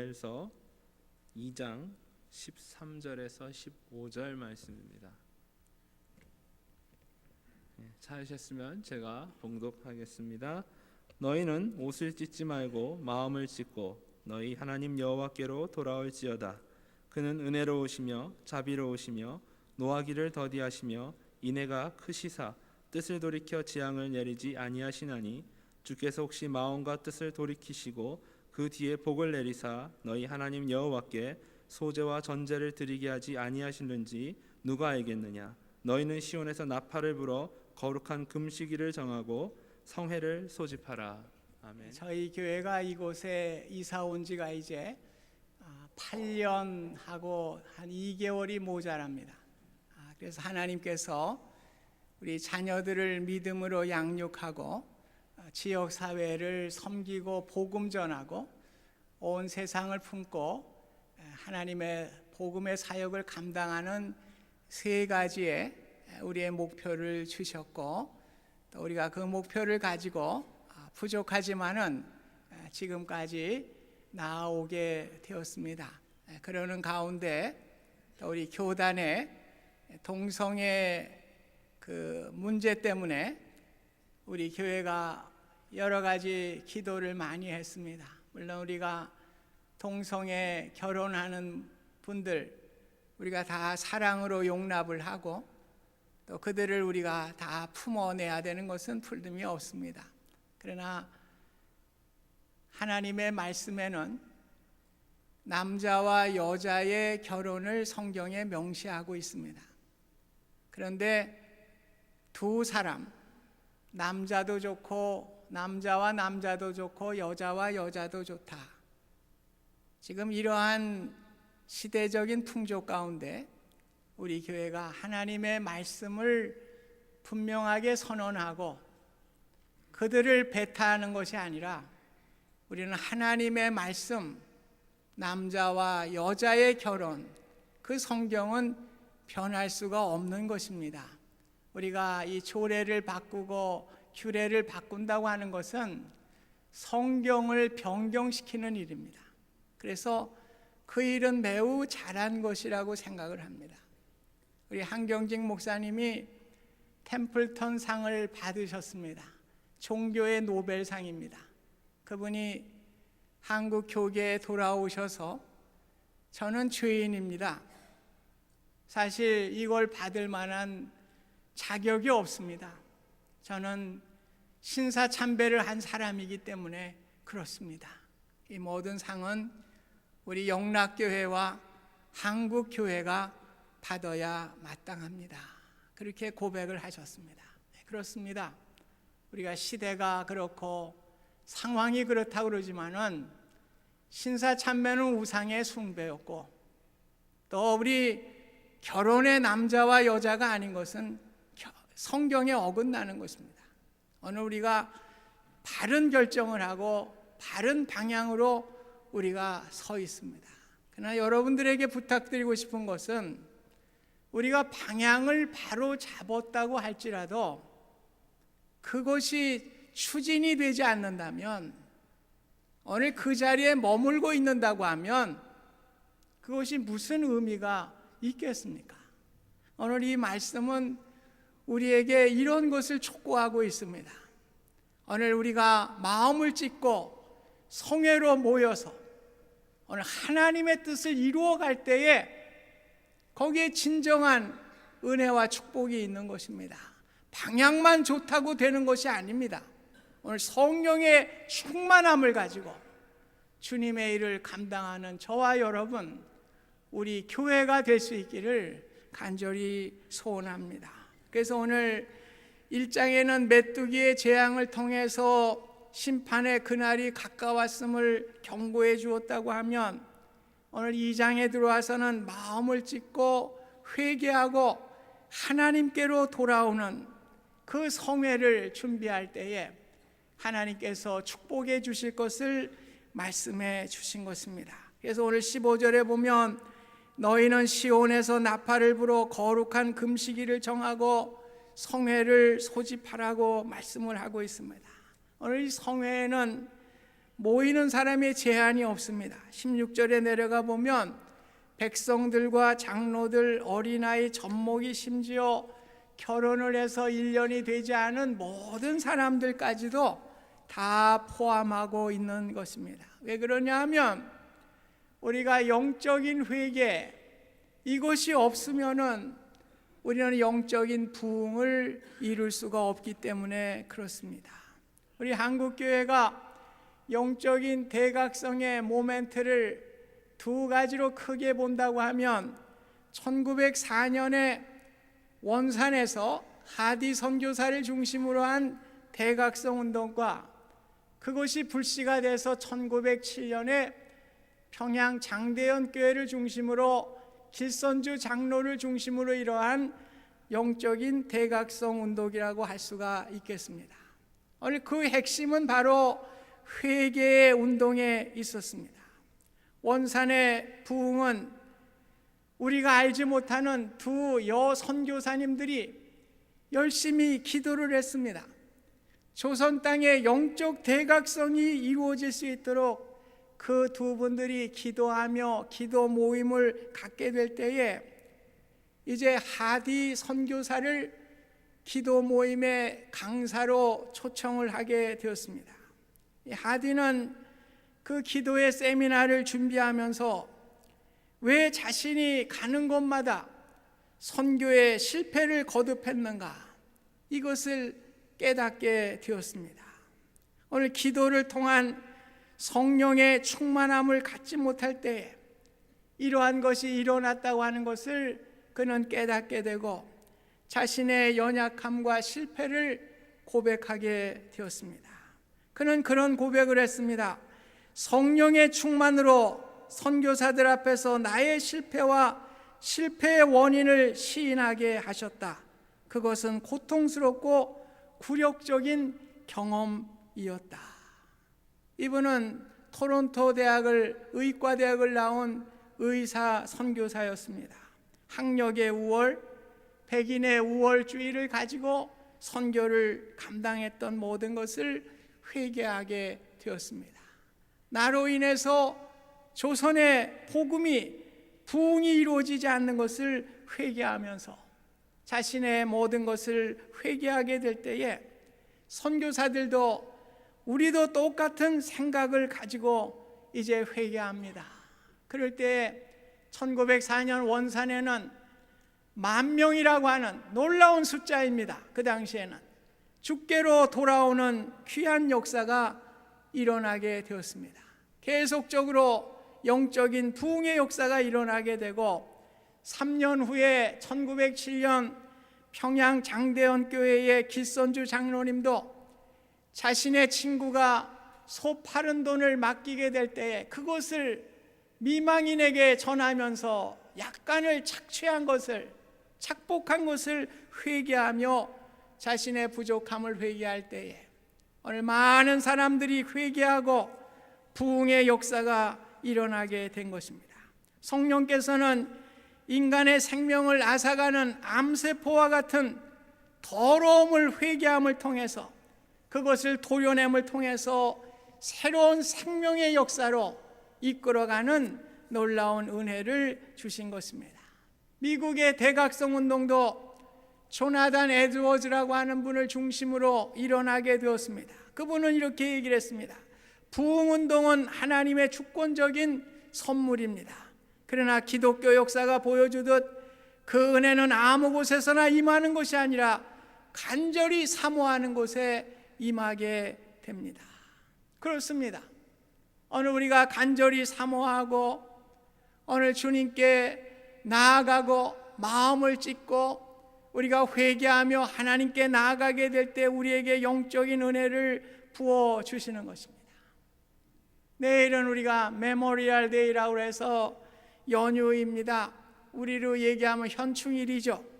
요엘서 2장 13절에서 15절 말씀입니다. 찾으셨으면 제가 봉독하겠습니다. 너희는 옷을 찢지 말고 마음을 찢고 너희 하나님 여호와께로 돌아올지어다. 그는 은혜로우시며 자비로우시며 노하기를 더디하시며 인애가 크시사 뜻을 돌이켜 재앙을 내리지 아니하시나니 주께서 혹시 마음과 뜻을 돌이키시고 그 뒤에 복을 내리사 너희 하나님 여호와께 소제와 전제를 드리게 하지 아니하시는지 누가 알겠느냐. 너희는 시온에서 나팔을 불어 거룩한 금식일을 정하고 성회를 소집하라. 아멘. 저희 교회가 이곳에 이사 온 지가 이제 8년 하고 한 2개월이 모자랍니다. 그래서 하나님께서 우리 자녀들을 믿음으로 양육하고 지역사회를 섬기고 복음 전하고 온 세상을 품고 하나님의 복음의 사역을 감당하는 세 가지의 우리의 목표를 주셨고, 또 우리가 그 목표를 가지고 부족하지만은 지금까지 나아오게 되었습니다. 그러는 가운데 또 우리 교단의 동성애 그 문제 때문에 우리 교회가 여러 가지 기도를 많이 했습니다. 물론 우리가 동성애 결혼하는 분들 우리가 다 사랑으로 용납을 하고 또 그들을 우리가 다 품어내야 되는 것은 풀림이 없습니다. 그러나 하나님의 말씀에는 남자와 여자의 결혼을 성경에 명시하고 있습니다. 그런데 두 사람, 남자도 좋고 남자와 남자도 좋고 여자와 여자도 좋다. 지금 이러한 시대적인 풍조 가운데 우리 교회가 하나님의 말씀을 분명하게 선언하고 그들을 배타하는 것이 아니라 우리는 하나님의 말씀, 남자와 여자의 결혼, 그 성경은 변할 수가 없는 것입니다. 우리가 이 조례를 바꾸고 규례를 바꾼다고 하는 것은 성경을 변경시키는 일입니다. 그래서 그 일은 매우 잘한 것이라고 생각을 합니다. 우리 한경직 목사님이 템플턴 상을 받으셨습니다. 종교의 노벨상입니다. 그분이 한국 교계에 돌아오셔서 저는 죄인입니다. 사실 이걸 받을 만한 자격이 없습니다. 저는 신사참배를 한 사람이기 때문에 그렇습니다. 이 모든 상은 우리 영락교회와 한국교회가 받아야 마땅합니다. 그렇게 고백을 하셨습니다. 그렇습니다. 우리가 시대가 그렇고 상황이 그렇다고 그러지만은 신사참배는 우상의 숭배였고 또 우리 결혼의 남자와 여자가 아닌 것은 성경에 어긋나는 것입니다. 오늘 우리가 바른 결정을 하고 바른 방향으로 우리가 서 있습니다. 그러나 여러분들에게 부탁드리고 싶은 것은 우리가 방향을 바로 잡았다고 할지라도 그것이 추진이 되지 않는다면, 오늘 그 자리에 머물고 있는다고 하면 그것이 무슨 의미가 있겠습니까? 오늘 이 말씀은 우리에게 이런 것을 촉구하고 있습니다. 오늘 우리가 마음을 찢고 성회로 모여서 오늘 하나님의 뜻을 이루어갈 때에 거기에 진정한 은혜와 축복이 있는 것입니다. 방향만 좋다고 되는 것이 아닙니다. 오늘 성령의 충만함을 가지고 주님의 일을 감당하는 저와 여러분, 우리 교회가 될 수 있기를 간절히 소원합니다. 그래서 오늘 1장에는 메뚜기의 재앙을 통해서 심판의 그날이 가까웠음을 경고해 주었다고 하면, 오늘 2장에 들어와서는 마음을 찢고 회개하고 하나님께로 돌아오는 그 성회를 준비할 때에 하나님께서 축복해 주실 것을 말씀해 주신 것입니다. 그래서 오늘 15절에 보면 너희는 시온에서 나팔을 불어 거룩한 금식일을 정하고 성회를 소집하라고 말씀을 하고 있습니다. 오늘 이 성회에는 모이는 사람의 제한이 없습니다. 16절에 내려가 보면 백성들과 장로들, 어린아이, 젖먹이, 심지어 결혼을 해서 1년이 되지 않은 모든 사람들까지도 다 포함하고 있는 것입니다. 왜 그러냐 하면 우리가 영적인 회개, 이것이 없으면은 우리는 영적인 부흥을 이룰 수가 없기 때문에 그렇습니다. 우리 한국교회가 영적인 대각성의 모멘트를 두 가지로 크게 본다고 하면 1904년에 원산에서 하디 선교사를 중심으로 한 대각성 운동과 그것이 불씨가 돼서 1907년에 평양 장대현 교회를 중심으로 길선주 장로를 중심으로 이러한 영적인 대각성 운동이라고 할 수가 있겠습니다. 오늘 그 핵심은 바로 회개의 운동에 있었습니다. 원산의 부흥은 우리가 알지 못하는 두 여선교사님들이 열심히 기도를 했습니다. 조선 땅의 영적 대각성이 이루어질 수 있도록 그 두 분들이 기도하며 기도 모임을 갖게 될 때에 이제 하디 선교사를 기도 모임의 강사로 초청을 하게 되었습니다. 하디는 그 기도의 세미나를 준비하면서 왜 자신이 가는 곳마다 선교의 실패를 거듭했는가, 이것을 깨닫게 되었습니다. 오늘 기도를 통한 성령의 충만함을 갖지 못할 때 이러한 것이 일어났다고 하는 것을 그는 깨닫게 되고 자신의 연약함과 실패를 고백하게 되었습니다. 그는 그런 고백을 했습니다. 성령의 충만으로 선교사들 앞에서 나의 실패와 실패의 원인을 시인하게 하셨다. 그것은 고통스럽고 굴욕적인 경험이었다. 이분은 토론토 대학을 의과대학을 나온 의사 선교사였습니다. 학력의 우월, 백인의 우월주의를 가지고 선교를 감당했던 모든 것을 회개하게 되었습니다. 나로 인해서 조선의 복음이 부흥이 이루어지지 않는 것을 회개하면서 자신의 모든 것을 회개하게 될 때에 선교사들도 우리도 똑같은 생각을 가지고 이제 회개합니다. 그럴 때 1904년 원산에는 10,000명이라고 하는 놀라운 숫자입니다. 그 당시에는 주께로 돌아오는 귀한 역사가 일어나게 되었습니다. 계속적으로 영적인 부흥의 역사가 일어나게 되고 3년 후에 1907년 평양 장대현 교회의 길선주 장로님도 자신의 친구가 소 파는 돈을 맡기게 될 때에 그것을 미망인에게 전하면서 약간을 착취한 것을, 착복한 것을 회개하며 자신의 부족함을 회개할 때에 오늘 많은 사람들이 회개하고 부흥의 역사가 일어나게 된 것입니다. 성령께서는 인간의 생명을 앗아가는 암세포와 같은 더러움을 회개함을 통해서 그것을 도려냄을 통해서 새로운 생명의 역사로 이끌어가는 놀라운 은혜를 주신 것입니다. 미국의 대각성 운동도 조나단 에드워즈라고 하는 분을 중심으로 일어나게 되었습니다. 그분은 이렇게 얘기를 했습니다. 부흥운동은 하나님의 주권적인 선물입니다. 그러나 기독교 역사가 보여주듯 그 은혜는 아무 곳에서나 임하는 것이 아니라 간절히 사모하는 곳에 임하게 됩니다. 그렇습니다. 오늘 우리가 간절히 사모하고 오늘 주님께 나아가고 마음을 찢고 우리가 회개하며 하나님께 나아가게 될 때 우리에게 영적인 은혜를 부어주시는 것입니다. 내일은 우리가 메모리얼 데이라고 해서 연휴입니다. 우리로 얘기하면 현충일이죠.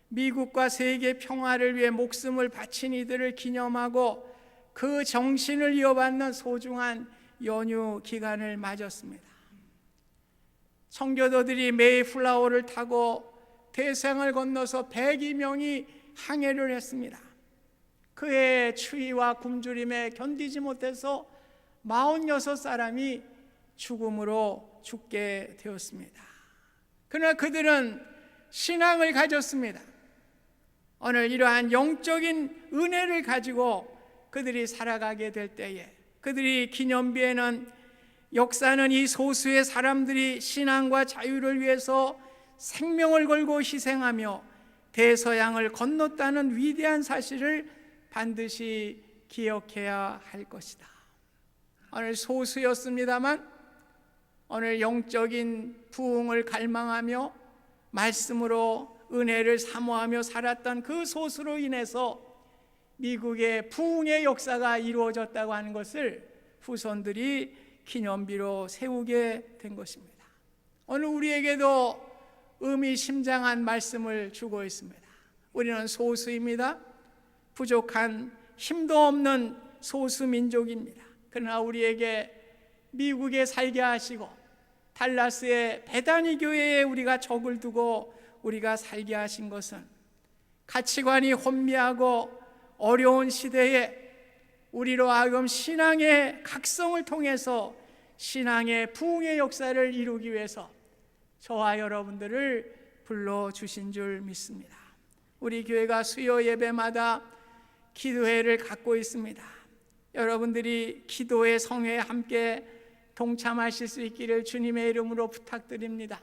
미국과 세계 평화를 위해 목숨을 바친 이들을 기념하고 그 정신을 이어받는 소중한 연휴 기간을 맞았습니다. 청교도들이 메이플라워를 타고 대서양을 건너서 102명이 항해를 했습니다. 그의 추위와 굶주림에 견디지 못해서 46사람이 죽음으로 죽게 되었습니다. 그러나 그들은 신앙을 가졌습니다. 오늘 이러한 영적인 은혜를 가지고 그들이 살아가게 될 때에 그들이 기념비에는 역사는 이 소수의 사람들이 신앙과 자유를 위해서 생명을 걸고 희생하며 대서양을 건넜다는 위대한 사실을 반드시 기억해야 할 것이다. 오늘 소수였습니다만 오늘 영적인 부흥을 갈망하며 말씀으로 은혜를 사모하며 살았던 그 소수로 인해서 미국의 부흥의 역사가 이루어졌다고 하는 것을 후손들이 기념비로 세우게 된 것입니다. 오늘 우리에게도 의미심장한 말씀을 주고 있습니다. 우리는 소수입니다. 부족한 힘도 없는 소수민족입니다. 그러나 우리에게 미국에 살게 하시고 달라스의 베다니 교회에 우리가 적을 두고 우리가 살게 하신 것은 가치관이 혼미하고 어려운 시대에 우리로 하여금 신앙의 각성을 통해서 신앙의 부흥의 역사를 이루기 위해서 저와 여러분들을 불러주신 줄 믿습니다. 우리 교회가 수요 예배마다 기도회를 갖고 있습니다. 여러분들이 기도회 성회에 함께 동참하실 수 있기를 주님의 이름으로 부탁드립니다.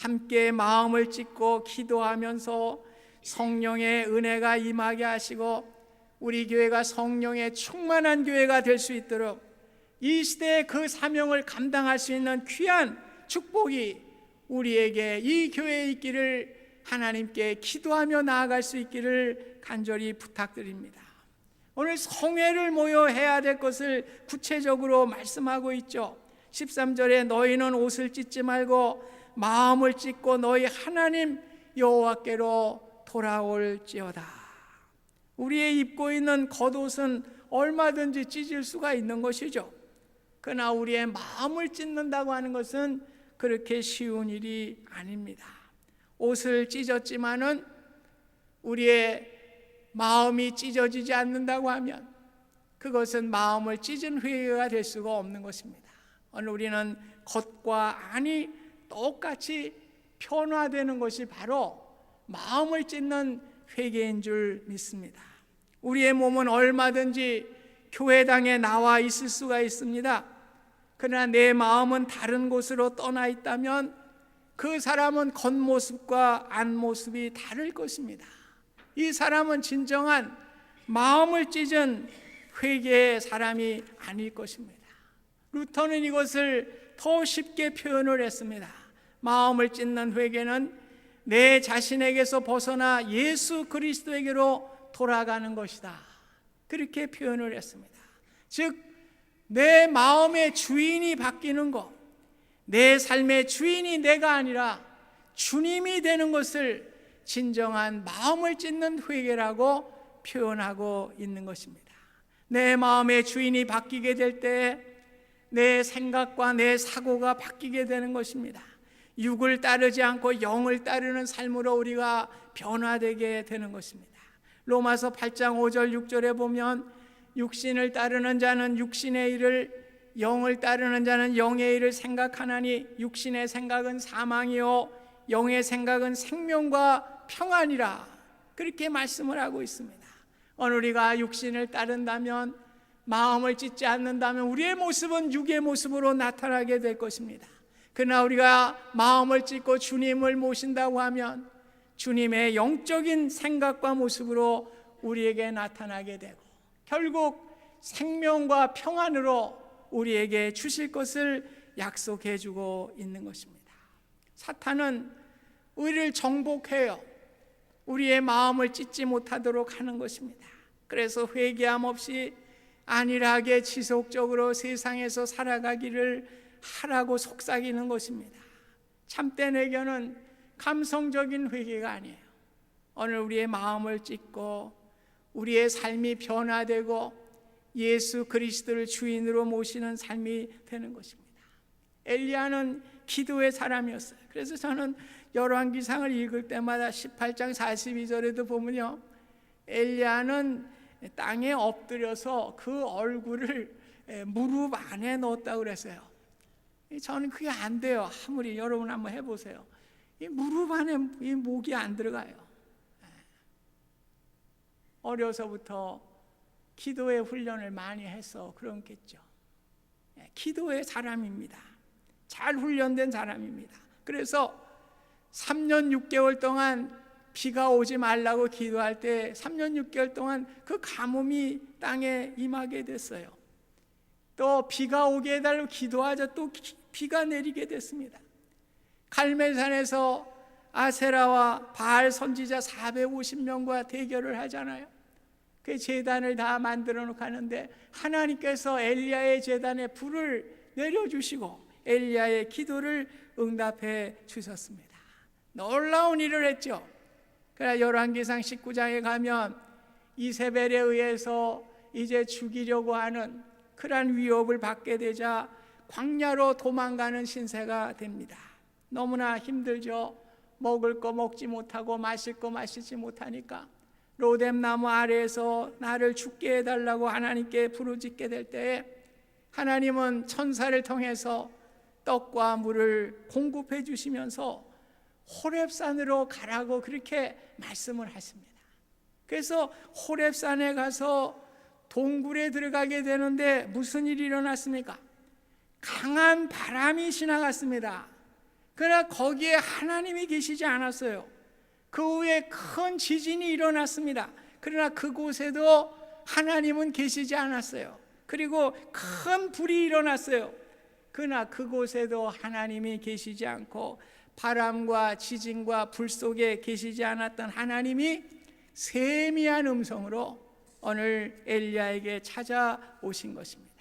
함께 마음을 찢고 기도하면서 성령의 은혜가 임하게 하시고 우리 교회가 성령의 충만한 교회가 될 수 있도록 이 시대에 그 사명을 감당할 수 있는 귀한 축복이 우리에게 이 교회에 있기를 하나님께 기도하며 나아갈 수 있기를 간절히 부탁드립니다. 오늘 성회를 모여 해야 될 것을 구체적으로 말씀하고 있죠. 13절에 너희는 옷을 찢지 말고 마음을 찢고 너희 하나님 여호와께로 돌아올지어다. 우리의 입고 있는 겉옷은 얼마든지 찢을 수가 있는 것이죠. 그러나 우리의 마음을 찢는다고 하는 것은 그렇게 쉬운 일이 아닙니다. 옷을 찢었지만은 우리의 마음이 찢어지지 않는다고 하면 그것은 마음을 찢은 회개가 될 수가 없는 것입니다. 오늘 우리는 겉과 안이 똑같이 변화되는 것이 바로 마음을 찢는 회개인 줄 믿습니다. 우리의 몸은 얼마든지 교회당에 나와 있을 수가 있습니다. 그러나 내 마음은 다른 곳으로 떠나 있다면 그 사람은 겉모습과 안모습이 다를 것입니다. 이 사람은 진정한 마음을 찢은 회개의 사람이 아닐 것입니다. 루터는 이것을 더 쉽게 표현을 했습니다. 마음을 찢는 회개는 내 자신에게서 벗어나 예수 그리스도에게로 돌아가는 것이다. 그렇게 표현을 했습니다. 즉, 내 마음의 주인이 바뀌는 것, 내 삶의 주인이 내가 아니라 주님이 되는 것을 진정한 마음을 찢는 회개라고 표현하고 있는 것입니다. 내 마음의 주인이 바뀌게 될 때 내 생각과 내 사고가 바뀌게 되는 것입니다. 육을 따르지 않고 영을 따르는 삶으로 우리가 변화되게 되는 것입니다. 로마서 8장 5절 6절에 보면 육신을 따르는 자는 육신의 일을, 영을 따르는 자는 영의 일을 생각하나니 육신의 생각은 사망이요 영의 생각은 생명과 평안이라. 그렇게 말씀을 하고 있습니다. 오늘 우리가 육신을 따른다면, 마음을 찢지 않는다면 우리의 모습은 육의 모습으로 나타나게 될 것입니다. 그러나 우리가 마음을 찢고 주님을 모신다고 하면 주님의 영적인 생각과 모습으로 우리에게 나타나게 되고 결국 생명과 평안으로 우리에게 주실 것을 약속해 주고 있는 것입니다. 사탄은 우리를 정복해요. 우리의 마음을 찢지 못하도록 하는 것입니다. 그래서 회개함 없이 안일하게 지속적으로 세상에서 살아가기를 하라고 속삭이는 것입니다. 참된 회개는 감성적인 회개가 아니에요. 오늘 우리의 마음을 찢고 우리의 삶이 변화되고 예수 그리스도를 주인으로 모시는 삶이 되는 것입니다. 엘리야는 기도의 사람이었어요. 그래서 저는 열왕기상을 읽을 때마다 18장 42절에도 보면요, 엘리야는 땅에 엎드려서 그 얼굴을 무릎 안에 넣었다고 그랬어요. 저는 그게 안 돼요. 아무리 여러분 한번 해보세요. 이 무릎 안에 이 목이 안 들어가요. 어려서부터 기도의 훈련을 많이 해서 그렇겠죠. 기도의 사람입니다. 잘 훈련된 사람입니다. 그래서 3년 6개월 동안 비가 오지 말라고 기도할 때 3년 6개월 동안 그 가뭄이 땅에 임하게 됐어요. 또 비가 오게 해달라고 기도하자 또 비가 내리게 됐습니다. 갈멜산에서 아세라와 바알 선지자 450명과 대결을 하잖아요. 그 제단을 다 만들어 놓고 하는데 하나님께서 엘리야의 제단에 불을 내려주시고 엘리야의 기도를 응답해 주셨습니다. 놀라운 일을 했죠. 그러나 열왕기상 19장에 가면 이세벨에 의해서 이제 죽이려고 하는 그러한 위협을 받게 되자 광야로 도망가는 신세가 됩니다. 너무나 힘들죠. 먹을 거 먹지 못하고 마실 거 마시지 못하니까 로뎀나무 아래에서 나를 죽게 해달라고 하나님께 부르짖게 될 때에 하나님은 천사를 통해서 떡과 물을 공급해 주시면서 호렙산으로 가라고 그렇게 말씀을 하십니다. 그래서 호렙산에 가서 동굴에 들어가게 되는데 무슨 일이 일어났습니까? 강한 바람이 지나갔습니다. 그러나 거기에 하나님이 계시지 않았어요. 그 후에 큰 지진이 일어났습니다. 그러나 그곳에도 하나님은 계시지 않았어요. 그리고 큰 불이 일어났어요. 그러나 그곳에도 하나님이 계시지 않고 바람과 지진과 불 속에 계시지 않았던 하나님이 세미한 음성으로 오늘 엘리야에게 찾아오신 것입니다.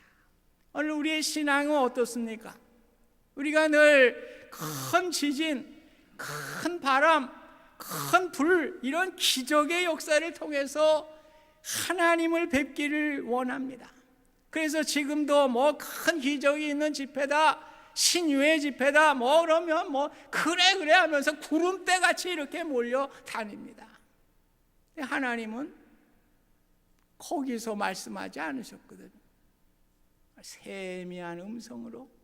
오늘 우리의 신앙은 어떻습니까? 우리가 늘 큰 지진, 큰 바람, 큰 불, 이런 기적의 역사를 통해서 하나님을 뵙기를 원합니다. 그래서 지금도 뭐 큰 기적이 있는 집회다, 신유의 집회다, 뭐 그러면 뭐 그래 하면서 구름대 같이 이렇게 몰려 다닙니다. 하나님은 거기서 말씀하지 않으셨거든요. 세미한 음성으로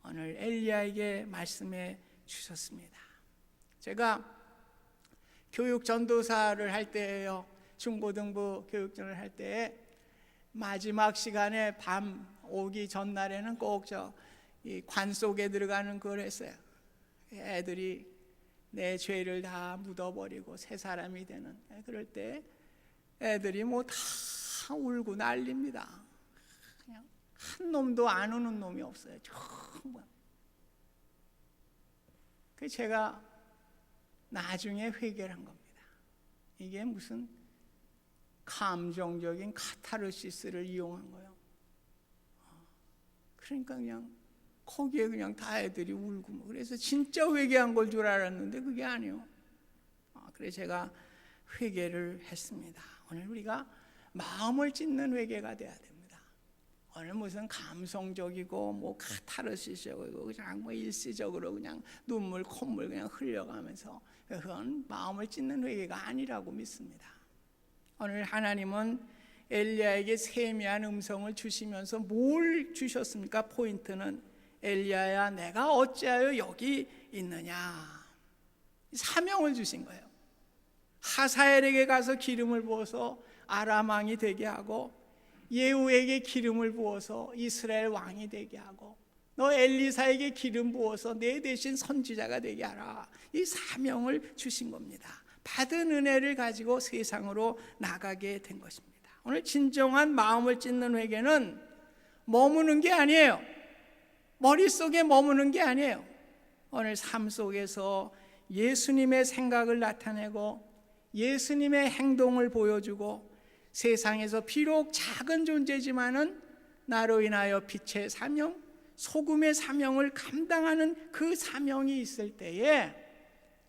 오늘 엘리야에게 말씀해 주셨습니다. 제가 교육 전도사를 할 때예요. 중고등부 교육전을 할 때 마지막 시간에 밤 오기 전날에는 꼭 이 관 속에 들어가는 걸 했어요. 애들이 내 죄를 다 묻어버리고 새 사람이 되는, 그럴 때 애들이 뭐 다 울고 난립니다. 그냥 한 놈도 안 우는 놈이 없어요. 정말. 그 제가 나중에 회개를 한 겁니다. 이게 무슨 감정적인 카타르시스를 이용한 거예요. 그러니까 그냥 거기에 그냥 다 애들이 울고 뭐 그래서 진짜 회개한 걸 줄 알았는데 그게 아니에요. 그래서 제가 회개를 했습니다. 오늘 우리가 마음을 찢는 회개가 돼야 됩니다. 오늘 무슨 감성적이고 뭐 카타르시스적이고 그냥 뭐 일시적으로 그냥 눈물 콧물 그냥 흘려가면서 그건 마음을 찢는 회개가 아니라고 믿습니다. 오늘 하나님은 엘리야에게 세미한 음성을 주시면서 뭘 주셨습니까? 포인트는 엘리야야 내가 어찌하여 여기 있느냐, 사명을 주신 거예요. 하사엘에게 가서 기름을 부어서 아람 왕이 되게 하고 예후에게 기름을 부어서 이스라엘 왕이 되게 하고 너 엘리사에게 기름 부어서 내 대신 선지자가 되게 하라. 이 사명을 주신 겁니다. 받은 은혜를 가지고 세상으로 나가게 된 것입니다. 오늘 진정한 마음을 찢는 회개는 머무는 게 아니에요. 머릿속에 머무는 게 아니에요. 오늘 삶 속에서 예수님의 생각을 나타내고 예수님의 행동을 보여주고 세상에서 비록 작은 존재지만은 나로 인하여 빛의 사명, 소금의 사명을 감당하는 그 사명이 있을 때에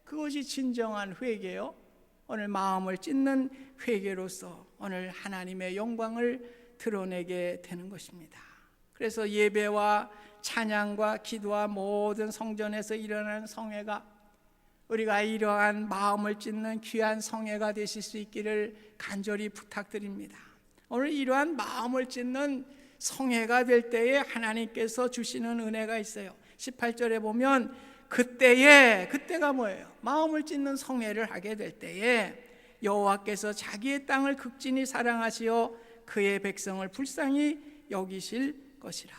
그것이 진정한 회개요. 오늘 마음을 찢는 회개로서 오늘 하나님의 영광을 드러내게 되는 것입니다. 그래서 예배와 찬양과 기도와 모든 성전에서 일어나는 성회가 우리가 이러한 마음을 찢는 귀한 성회가 되실 수 있기를 간절히 부탁드립니다. 오늘 이러한 마음을 찢는 성회가 될 때에 하나님께서 주시는 은혜가 있어요. 18절에 보면 그때가 뭐예요? 마음을 찢는 성회를 하게 될 때에 여호와께서 자기의 땅을 극진히 사랑하시어 그의 백성을 불쌍히 여기실 것이라.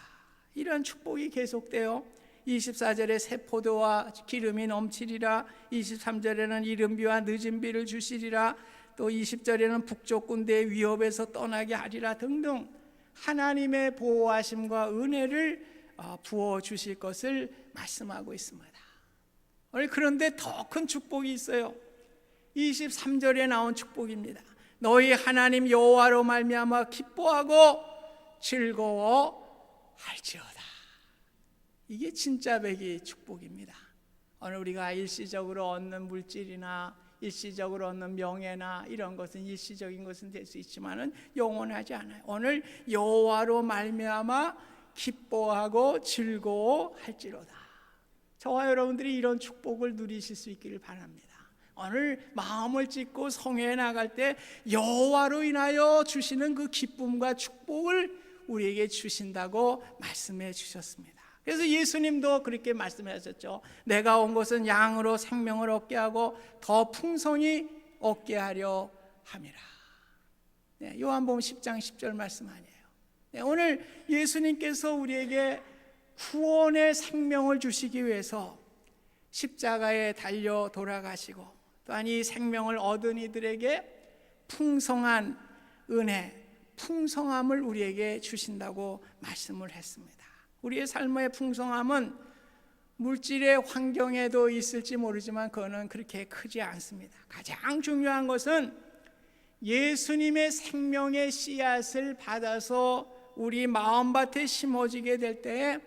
이런 축복이 계속돼요. 24절에 새 포도와 기름이 넘치리라. 23절에는 이른 비와 늦은 비를 주시리라. 또 20절에는 북쪽 군대의 위협에서 떠나게 하리라 등등 하나님의 보호하심과 은혜를 부어 주실 것을 말씀하고 있습니다. 그런데 더 큰 축복이 있어요. 23절에 나온 축복입니다. 너희 하나님 여호와로 말미암아 기뻐하고 즐거워할지어다. 이게 진짜 백이 축복입니다. 오늘 우리가 일시적으로 얻는 물질이나 일시적으로 얻는 명예나 이런 것은 일시적인 것은 될 수 있지만은 영원하지 않아요. 오늘 여호와로 말미암아 기뻐하고 즐거워할지로다. 저와 여러분들이 이런 축복을 누리실 수 있기를 바랍니다. 오늘 마음을 찢고 성회에 나갈 때 여호와로 인하여 주시는 그 기쁨과 축복을 우리에게 주신다고 말씀해 주셨습니다. 그래서 예수님도 그렇게 말씀하셨죠. 내가 온 것은 양으로 생명을 얻게 하고 더 풍성히 얻게 하려 함이라. 네, 요한복음 10장 10절 말씀 아니에요. 네, 오늘 예수님께서 우리에게 구원의 생명을 주시기 위해서 십자가에 달려 돌아가시고 또한 이 생명을 얻은 이들에게 풍성한 은혜, 풍성함을 우리에게 주신다고 말씀을 했습니다. 우리의 삶의 풍성함은 물질의 환경에도 있을지 모르지만 그거는 그렇게 크지 않습니다. 가장 중요한 것은 예수님의 생명의 씨앗을 받아서 우리 마음밭에 심어지게 될 때에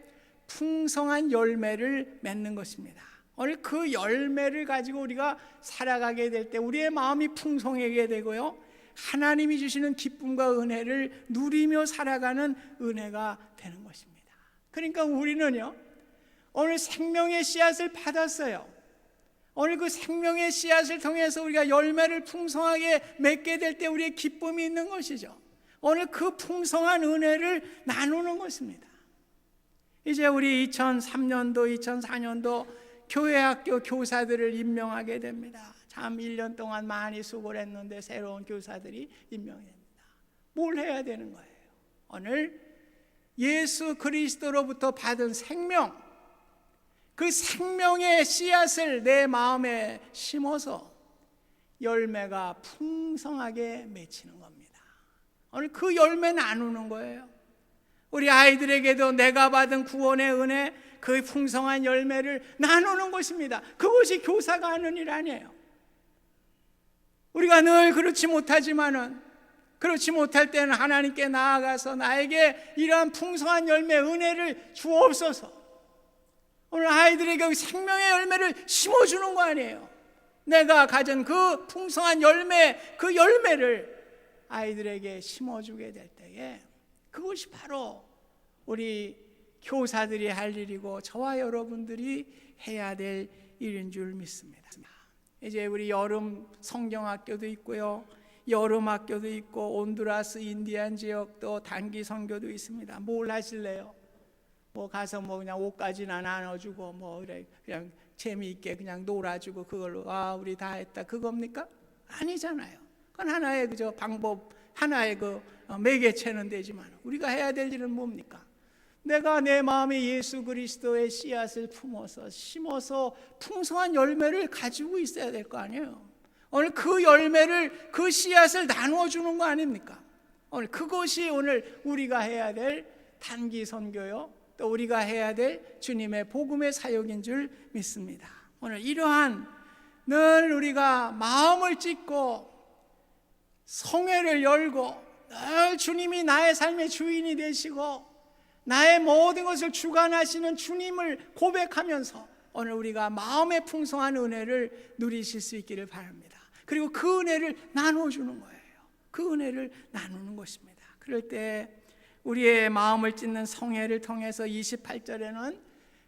풍성한 열매를 맺는 것입니다. 오늘 그 열매를 가지고 우리가 살아가게 될 때 우리의 마음이 풍성하게 되고요, 하나님이 주시는 기쁨과 은혜를 누리며 살아가는 은혜가 되는 것입니다. 그러니까 우리는요, 오늘 생명의 씨앗을 받았어요. 오늘 그 생명의 씨앗을 통해서 우리가 열매를 풍성하게 맺게 될 때 우리의 기쁨이 있는 것이죠. 오늘 그 풍성한 은혜를 나누는 것입니다. 이제 우리 2003년도, 2004년도 교회학교 교사들을 임명하게 됩니다. 참 1년 동안 많이 수고를 했는데 새로운 교사들이 임명됩니다. 뭘 해야 되는 거예요? 오늘 예수 그리스도로부터 받은 생명, 그 생명의 씨앗을 내 마음에 심어서 열매가 풍성하게 맺히는 겁니다. 오늘 그 열매 나누는 거예요. 우리 아이들에게도 내가 받은 구원의 은혜, 그 풍성한 열매를 나누는 것입니다. 그것이 교사가 하는 일 아니에요. 우리가 늘 그렇지 못하지만은, 그렇지 못할 때는 하나님께 나아가서 나에게 이러한 풍성한 열매, 은혜를 주옵소서. 오늘 아이들에게 생명의 열매를 심어주는 거 아니에요. 내가 가진 그 풍성한 열매, 그 열매를 아이들에게 심어주게 될 때에 그것이 바로 우리 교사들이 할 일이고 저와 여러분들이 해야 될 일인 줄 믿습니다. 이제 우리 여름 성경학교도 있고요, 여름 학교도 있고 온두라스 인디안 지역도 단기 선교도 있습니다. 뭘 하실래요? 뭐 가서 뭐 그냥 옷까지나 나눠주고 뭐 그냥 재미있게 그냥 놀아주고 그걸로 우리 다 했다 그겁니까? 아니잖아요. 그건 하나의 그저 방법, 하나의 그 매개체는 되지만 우리가 해야 될 일은 뭡니까? 내가 내 마음에 예수 그리스도의 씨앗을 품어서 심어서 풍성한 열매를 가지고 있어야 될 거 아니에요. 오늘 그 열매를, 그 씨앗을 나누어주는 거 아닙니까? 오늘 그것이 오늘 우리가 해야 될 단기 선교요, 또 우리가 해야 될 주님의 복음의 사역인 줄 믿습니다. 오늘 이러한 늘 우리가 마음을 찢고 성회를 열고 늘 주님이 나의 삶의 주인이 되시고 나의 모든 것을 주관하시는 주님을 고백하면서 오늘 우리가 마음의 풍성한 은혜를 누리실 수 있기를 바랍니다. 그리고 그 은혜를 나눠주는 거예요. 그 은혜를 나누는 것입니다. 그럴 때 우리의 마음을 찢는 성회를 통해서 28절에는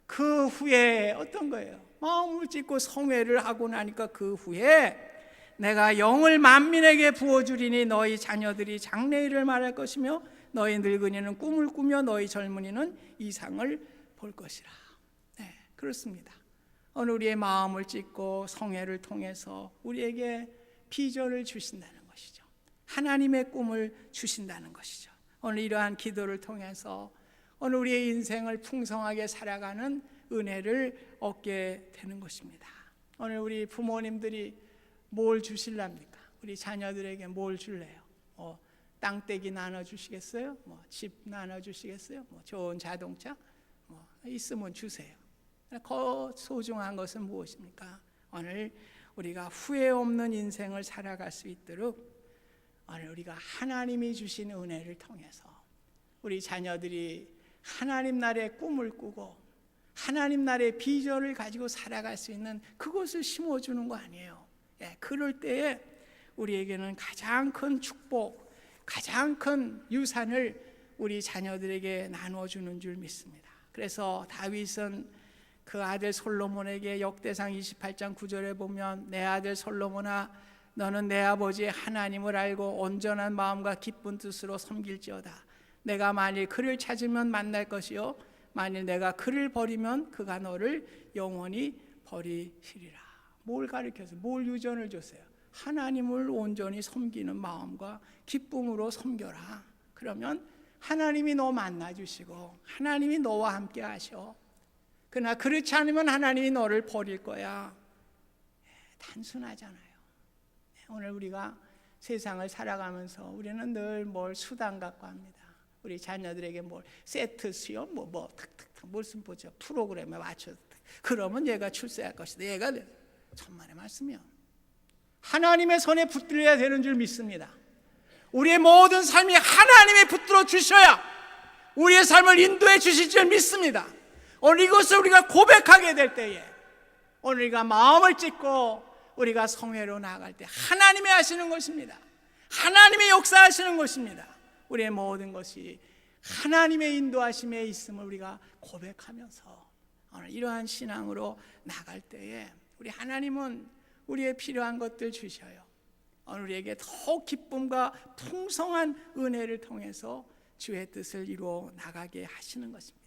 그 후에 어떤 거예요? 마음을 찢고 성회를 하고 나니까 그 후에 내가 영을 만민에게 부어주리니 너희 자녀들이 장래일을 말할 것이며 너희 늙은이는 꿈을 꾸며 너희 젊은이는 이상을 볼 것이라. 네, 그렇습니다. 오늘 우리의 마음을 찢고 성회를 통해서 우리에게 비전을 주신다는 것이죠. 하나님의 꿈을 주신다는 것이죠. 오늘 이러한 기도를 통해서 오늘 우리의 인생을 풍성하게 살아가는 은혜를 얻게 되는 것입니다. 오늘 우리 부모님들이 뭘 주실랍니까? 우리 자녀들에게 뭘 줄래요? 땅떼기 나눠주시겠어요? 집 나눠주시겠어요? 좋은 자동차? 있으면 주세요. 더 소중한 것은 무엇입니까? 오늘 우리가 후회 없는 인생을 살아갈 수 있도록 오늘 우리가 하나님이 주신 은혜를 통해서 우리 자녀들이 하나님 나라의 꿈을 꾸고 하나님 나라의 비전을 가지고 살아갈 수 있는 그것을 심어주는 거 아니에요. 그럴 때에 우리에게는 가장 큰 축복, 가장 큰 유산을 우리 자녀들에게 나눠주는 줄 믿습니다. 그래서 다윗은 그 아들 솔로몬에게 역대상 28장 9절에 보면 내 아들 솔로몬아 너는 내 아버지의 하나님을 알고 온전한 마음과 기쁜 뜻으로 섬길지어다. 내가 만일 그를 찾으면 만날 것이요 만일 내가 그를 버리면 그가 너를 영원히 버리시리라. 뭘 가르쳐서 뭘 유전을 줬어요? 하나님을 온전히 섬기는 마음과 기쁨으로 섬겨라. 그러면 하나님이 너 만나주시고 하나님이 너와 함께 하셔. 그러나 그렇지 않으면 하나님이 너를 버릴 거야. 단순하잖아요. 오늘 우리가 세상을 살아가면서 우리는 늘 뭘 수단 갖고 합니다. 우리 자녀들에게 뭘 세트 시험 탁탁탁 무슨 보죠 프로그램에 맞춰서 그러면 얘가 출세할 것이다. 얘가 천만의 말씀이요. 하나님의 손에 붙들려야 되는 줄 믿습니다. 우리의 모든 삶이 하나님의 붙들어 주셔야 우리의 삶을 인도해 주실 줄 믿습니다. 오늘 이것을 우리가 고백하게 될 때에 오늘 우리가 마음을 찢고 우리가 성회로 나아갈 때 하나님이 하시는 것입니다. 하나님의 역사하시는 것입니다. 우리의 모든 것이 하나님의 인도하심에 있음을 우리가 고백하면서 오늘 이러한 신앙으로 나갈 때에 우리 하나님은 우리의 필요한 것들 주셔요. 오늘 우리에게 더욱 기쁨과 풍성한 은혜를 통해서 주의 뜻을 이루어 나가게 하시는 것입니다.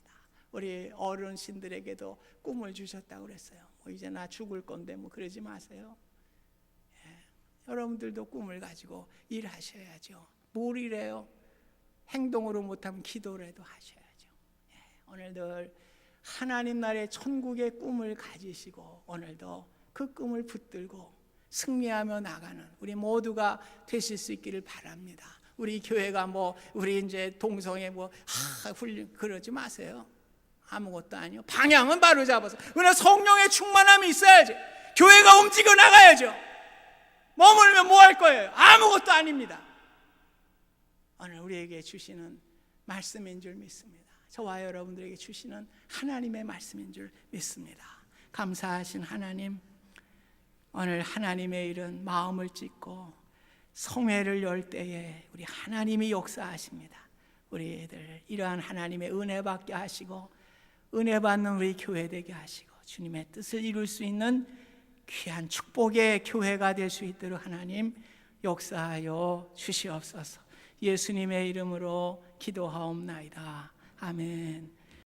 우리 어른신들에게도 꿈을 주셨다고 그랬어요. 이제 나 죽을 건데 그러지 마세요. 여러분들도 꿈을 가지고 일하셔야죠. 뭘 일해요? 행동으로 못하면 기도라도 하셔야죠. 오늘 늘 하나님 나라의 천국의 꿈을 가지시고 오늘도 그 꿈을 붙들고 승리하며 나가는 우리 모두가 되실 수 있기를 바랍니다. 우리 교회가 우리 이제 동성애 훈련 그러지 마세요. 아무것도 아니요. 방향은 바로 잡아서 그러나 성령의 충만함이 있어야지. 교회가 움직여 나가야죠. 머물면 뭐 할 거예요? 아무것도 아닙니다. 오늘 우리에게 주시는 말씀인 줄 믿습니다. 저와 여러분들에게 주시는 하나님의 말씀인 줄 믿습니다. 감사하신 하나님, 오늘 하나님의 일은 마음을 찢고 성회를 열 때에 우리 하나님이 역사하십니다. 우리 애들 이러한 하나님의 은혜 받게 하시고 은혜 받는 우리 교회 되게 하시고 주님의 뜻을 이룰 수 있는 귀한 축복의 교회가 될 수 있도록 하나님 역사하여 주시옵소서. 예수님의 이름으로 기도하옵나이다. 아멘.